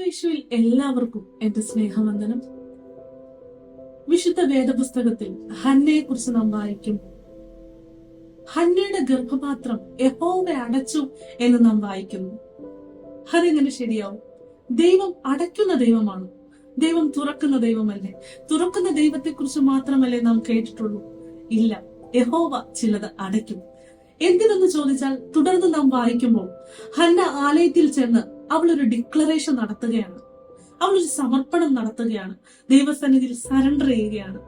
ക്രിസ്തുയേശുവിൽ എല്ലാവർക്കും എന്റെ സ്നേഹവന്ദനം. വിശുദ്ധ വേദപുസ്തകത്തിൽ ഹന്നയെ കുറിച്ച് നാം വായിക്കും. ഹന്നയുടെ ഗർഭപാത്രം യഹോവ അടച്ചു എന്ന് നാം വായിക്കുന്നു. അതെങ്ങനെ ശരിയാവും? ദൈവം അടയ്ക്കുന്ന ദൈവമാണ്, ദൈവം തുറക്കുന്ന ദൈവമല്ലേ? തുറക്കുന്ന ദൈവത്തെ കുറിച്ച് മാത്രമല്ലേ നാം കേട്ടിട്ടുള്ളൂ? ഇല്ല, യഹോവ ചിലത് അടയ്ക്കും. എന്തിനെന്ന് ചോദിച്ചാൽ, തുടർന്ന് നാം വായിക്കുമ്പോൾ ഹന്ന ആലയത്തിൽ ചെന്ന് അവൾ ഒരു ഡിക്ലറേഷൻ നടത്തുകയാണ്, അവൾ ഒരു സമർപ്പണം നടത്തുകയാണ്, ദൈവസന്നിധിയിൽ സറണ്ടർ ചെയ്യുകയാണ്.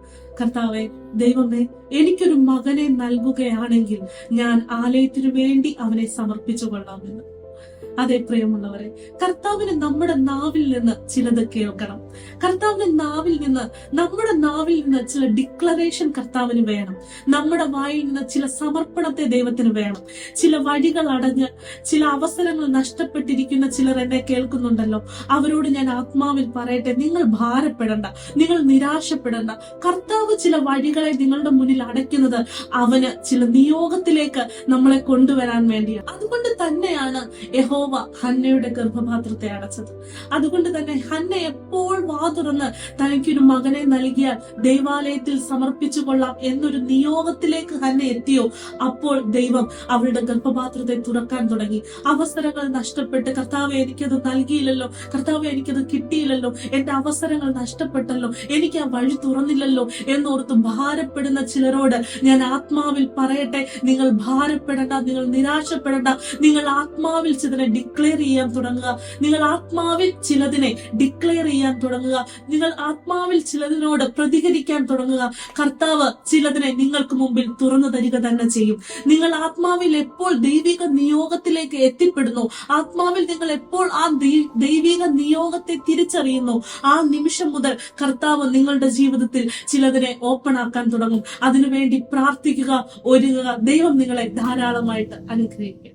കർത്താവെ, ദൈവമേ, എനിക്കൊരു മകനെ നൽകുകയാണെങ്കിൽ ഞാൻ ആലയത്തിനു വേണ്ടി അവനെ സമർപ്പിച്ചു കൊള്ളാമെന്ന്. അതെ പ്രിയമുള്ളവരെ, കർത്താവിന് നമ്മുടെ നാവിൽ നിന്ന് ചിലത് കേൾക്കണം. കർത്താവിന്റെ നാവിൽ നിന്ന്, നമ്മുടെ നാവിൽ നിന്ന് ചില ഡിക്ലറേഷൻ കർത്താവിന് വേണം. നമ്മുടെ വായിൽ നിന്ന് ചില സമർപ്പണത്തെ ദൈവത്തിന് വേണം. ചില വഴികൾ അടഞ്ഞ്, ചില അവസരങ്ങൾ നഷ്ടപ്പെട്ടിരിക്കുന്ന ചിലർ എന്നെ കേൾക്കുന്നുണ്ടല്ലോ. അവരോട് ഞാൻ ആത്മാവിൽ പറയട്ടെ, നിങ്ങൾ ഭാരപ്പെടണ്ട, നിങ്ങൾ നിരാശപ്പെടണ്ട. കർത്താവ് ചില വഴികളെ നിങ്ങളുടെ മുന്നിൽ അടയ്ക്കുന്നത് അവന് ചില നിയോഗത്തിലേക്ക് നമ്മളെ കൊണ്ടുവരാൻ വേണ്ടിയാണ്. അതുകൊണ്ട് തന്നെയാണ് യഹോവ ഹന്നയുടെ ഗർഭപാത്രത്തെ അടച്ചത്. അതുകൊണ്ട് തന്നെ ഹന്ന എപ്പോൾ വാ തുറന്ന് തനിക്കൊരു മകനെ നൽകിയാൽ ദൈവാലയത്തിൽ സമർപ്പിച്ചു കൊള്ളാം എന്നൊരു നിയോഗത്തിലേക്ക് ഹന്ന എത്തിയോ, അപ്പോൾ ദൈവം അവളുടെ ഗർഭപാത്രത്തെ തുറക്കാൻ തുടങ്ങി. അവസരങ്ങൾ നഷ്ടപ്പെട്ട്, കർത്താവ് എനിക്കത് നൽകിയില്ലല്ലോ, കർത്താവ് എനിക്കത് കിട്ടിയില്ലല്ലോ, എന്റെ അവസരങ്ങൾ നഷ്ടപ്പെട്ടല്ലോ, എനിക്ക് ആ വഴി തുറന്നില്ലല്ലോ എന്നോർത്ത് ഭാരപ്പെടുന്ന ചിലരോട് ഞാൻ ആത്മാവിൽ പറയട്ടെ, നിങ്ങൾ ഭാരപ്പെടണ്ട, നിങ്ങൾ നിരാശപ്പെടണ്ട. നിങ്ങൾ ആത്മാവിൽ ചിലതിനെ ഡിക്ലെയർ ചെയ്യാൻ തുടങ്ങുക. നിങ്ങൾ ആത്മാവിൽ ചിലതിനെ ഡിക്ലെയർ ചെയ്യാൻ തുടങ്ങുക. നിങ്ങൾ ആത്മാവിൽ ചിലതിനോട് പ്രതികരിക്കാൻ തുടങ്ങുക. കർത്താവ് ചിലതിനെ നിങ്ങൾക്ക് മുമ്പിൽ തുറന്നു തരിക തന്നെ ചെയ്യും. നിങ്ങൾ ആത്മാവിൽ എപ്പോൾ ദൈവിക നിയോഗത്തിലേക്ക് എത്തിപ്പെടുന്നു, ആത്മാവിൽ നിങ്ങൾ എപ്പോൾ ആ ദൈവിക നിയോഗത്തെ തിരിച്ചറിയുന്നു, ആ നിമിഷം മുതൽ കർത്താവ് നിങ്ങളുടെ ജീവിതത്തിൽ ചിലതിനെ ഓപ്പൺ ആക്കാൻ തുടങ്ങും. അതിനുവേണ്ടി പ്രാർത്ഥിക്കുക, ഒരുങ്ങുക. ദൈവം നിങ്ങളെ ധാരാളമായിട്ട് അനുഗ്രഹിക്കുക.